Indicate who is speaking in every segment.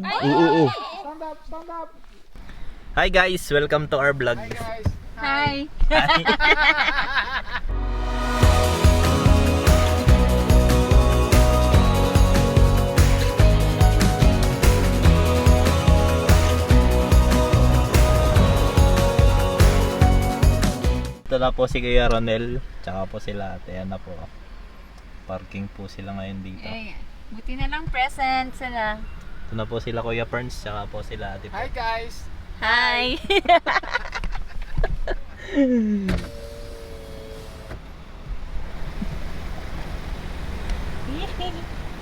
Speaker 1: Oo.
Speaker 2: Stand up, stand up.
Speaker 1: Hi guys, welcome to our vlog.
Speaker 2: Hi guys.
Speaker 3: Hi.
Speaker 1: Ito na po si Kuya Ronel, tsaka po sila ate. Ayan na po. Parking po sila ngayon dito.
Speaker 3: Eh, buti na lang present sila.
Speaker 1: Ito na po sila Kuya Ferns, tsaka po sila ate po.
Speaker 2: Hi guys.
Speaker 3: Hi.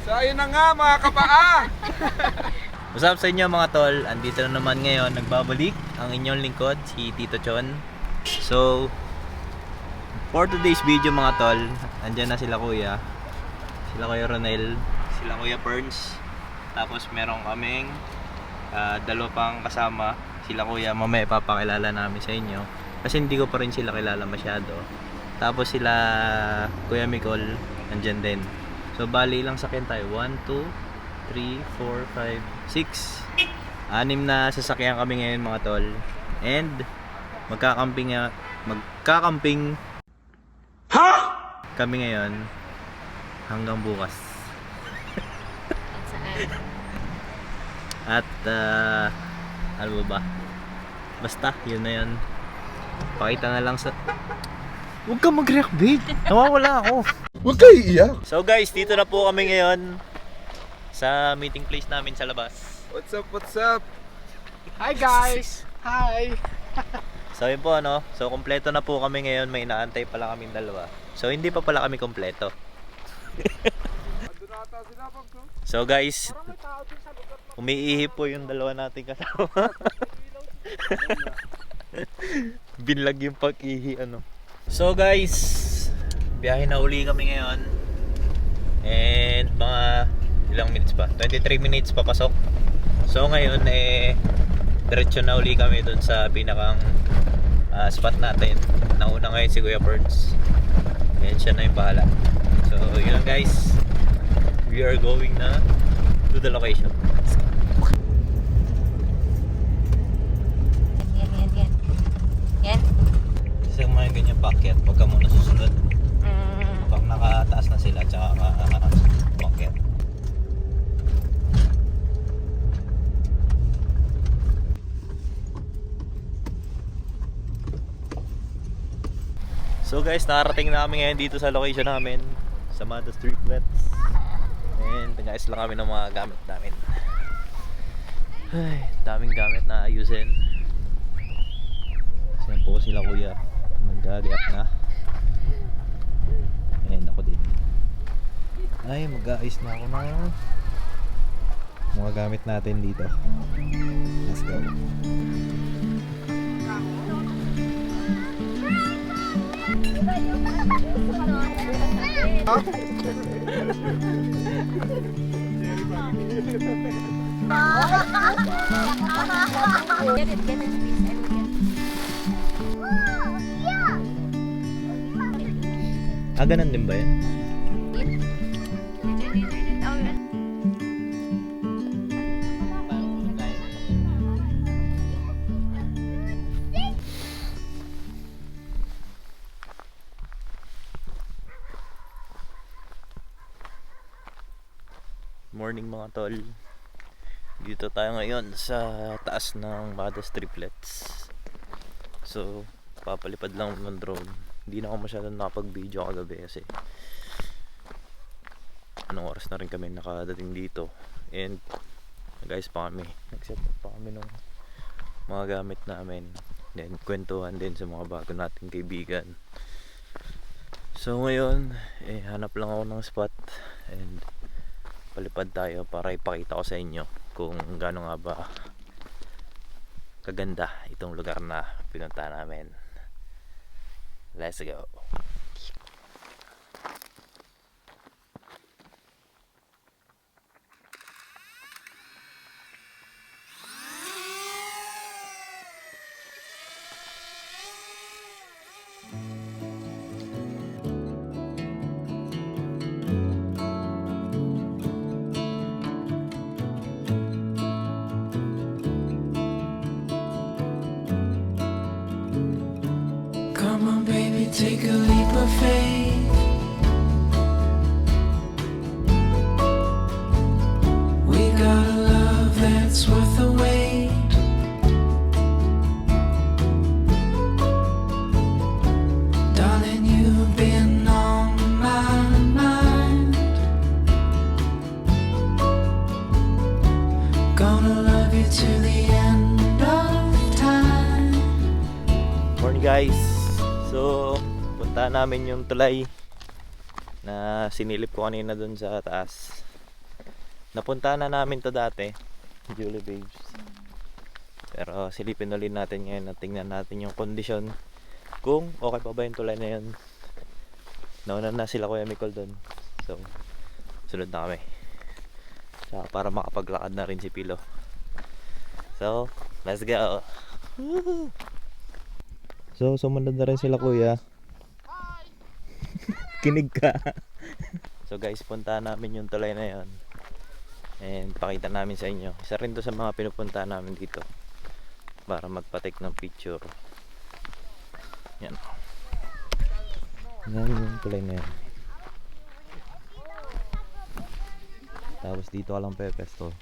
Speaker 2: So ayun na nga mga kapaa.
Speaker 1: What's up sa inyo mga tol? Andito na naman ngayon, nagbabalik ang inyong lingkod, si Tito Chon. So, for today's video mga tol, andyan na sila Kuya. Sila Kuya Ronel, sila Kuya Ferns. Tapos meron kaming dalawa pang kasama. Sila Kuya, mamaya ipapakilala namin sa inyo. Kasi hindi ko pa rin sila kilala masyado. Tapos sila Kuya Micol, andyan din. So bali lang sakyan tayo, 1, 2, 3, 4, 5, 6. 6 na sasakyan kami ngayon mga tol. And magkakamping kami ngayon hanggang bukas. At ano ba? Basta yun na yun. Pakita na lang sa... Huwag ka mag-react, babe. Nawawala ako.
Speaker 2: Huwag kayo iiyak.
Speaker 1: So guys, dito na po kami ngayon sa meeting place namin sa labas.
Speaker 2: What's up, what's up? Hi guys. Hi.
Speaker 1: So yun po ano, so kompleto na po kami ngayon, may inaantay pala kaming dalawa. So hindi pa pala kami kompleto.
Speaker 2: Andun ata sila pag
Speaker 1: So guys,
Speaker 2: parang may tao din sa lugar na.
Speaker 1: umiihi po yung dalawa nating kasama. Binlag yung pag-ihi ano. So guys, biyahe na uli kami ngayon. And mga ilang minutes pa? 23 minutes papasok. So ngayon diretso na uli kami dun sa pinakang spot natin. Nauna ngayon si Kuya Birds. And siya na yung bahala. So yun lang guys. We are going na to the location.
Speaker 3: Yan.
Speaker 1: Kasi kung may ganyan packet, pagka mo nasusunod, pag nakataas na sila, tsaka packet. So guys, nakarating na kami ngayon dito sa location namin sa Mada Streetlets. And nag-ayos lang kami ng mga gamit namin. Ay, daming gamit na ayusin. Yan po sila Kuya, nag-aayos na. And ako din. Ay, mag-aayos na ako na mga gamit natin dito. Let's go.
Speaker 3: Get it, please.
Speaker 1: Ganun din ba yan? Morning mga tol. Dito tayo ngayon sa taas ng Madas Triplets. So, papalipad lang ng drone. Hindi na ako masyadong nakapag-video kagabi kasi anong oras na rin kami nakadating dito. And guys pa kami, nag-set up pa kami ng mga gamit namin. Then kwentuhan din sa mga bago nating kaibigan. So ngayon, hanap lang ako ng spot and palipad tayo para ipakita ko sa inyo kung gaano nga ba kaganda itong lugar na pinunta namin. Let's go.
Speaker 4: take a leap of faith. We got a love that's worth the wait. Darling, you've been on my mind. Gonna love you to the end of time.
Speaker 1: Morning guys. So, punta namin yung tulay na sinilip ko kanina dun sa taas. Napunta na namin to dati, Julie Babes. Pero silipin ulit natin ngayon at tingnan natin yung kondisyon. Kung okay pa ba yung tulay na yun. Nauna na sila Kuya Micol dun. So, sunod na kami. Tsaka para makapaglakad na rin si Pilo. So, let's go! Woohoo! So, sumunod na rin sila Kuya. Kinig ka. So guys, punta namin yung tulay na yun. And pakita namin sa inyo. Isa rin to sa mga pinupunta namin dito. Para magpatik ng picture. Yan. Yan yung tulay na yan. Tapos dito ka lang pepesto.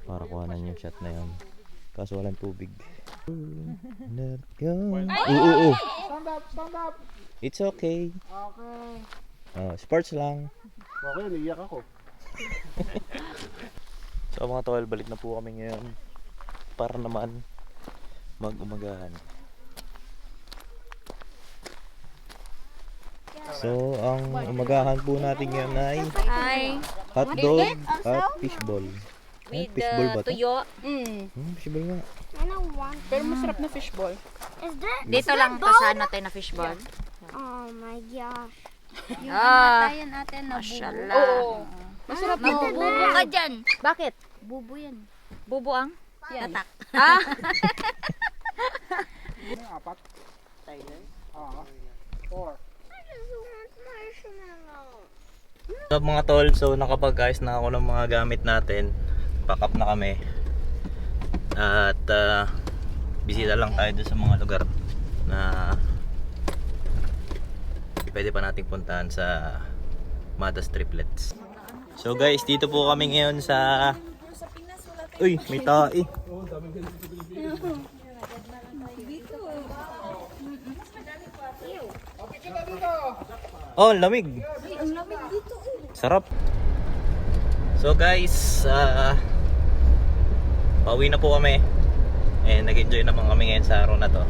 Speaker 1: Para kuhanan yung shot na yun. Kaso walang tubig. Let go. Oo.
Speaker 2: Stand up, stand up.
Speaker 1: It's okay.
Speaker 2: Okay.
Speaker 1: Sports lang.
Speaker 2: Okay, naiyak ako.
Speaker 1: So mga tol, balik na po kami ngayon. Para naman mag-umagahan. So ang umagahan po natin ngayon ay
Speaker 3: Hi.
Speaker 1: hotdog at fishball. Ay,
Speaker 3: With
Speaker 1: fishball ba to?
Speaker 3: tuyo.
Speaker 1: Fishball nga.
Speaker 2: Pero masarap na fishball.
Speaker 3: Dito lang to sa ano tayo na fishball.
Speaker 5: Oh my gosh.
Speaker 3: Ah,
Speaker 5: natin na
Speaker 3: masyallah.
Speaker 2: Oo. Masarap na.
Speaker 3: Bubo ka dyan. Bakit?
Speaker 5: bubo yan.
Speaker 3: Bubo ang?
Speaker 5: Yan.
Speaker 3: Tatak. Ah,
Speaker 2: Ano, apat? Oo. 4.
Speaker 1: So mga tol, so nakapag-ayos na ako ng mga gamit natin. Pack up na kami. At bisita lang tayo dun sa mga lugar na pwede pa nating puntahan sa Matas Triplets. So guys, dito po kami ngayon sa... Uy, may tae. Oh, lamig. Sarap. So guys, pauwi na po kami. And nag-enjoy naman kami ngayon sa araw na to.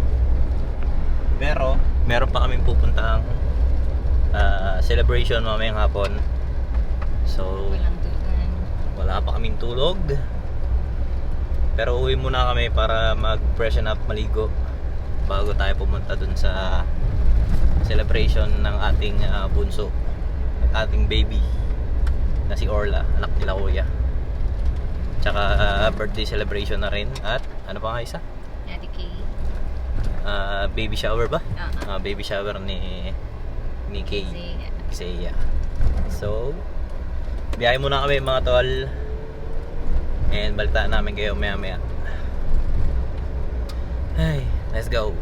Speaker 1: Pero meron pa kaming pupuntahang celebration mamayang hapon. So wala pa kaming tulog. Pero uwi muna kami para mag-freshen up, maligo bago tayo pumunta dun sa celebration ng ating bunso, ating baby na si Orla, anak nila Kuya. Tsaka birthday celebration na rin. At ano pa nga isa?
Speaker 3: Dedicate.
Speaker 1: Baby shower ba?
Speaker 3: Oo.
Speaker 1: Baby shower ni Kay. Isaiah. So biyahe muna kami mga tol. And balitaan namin kayo maya maya. Hey, let's go.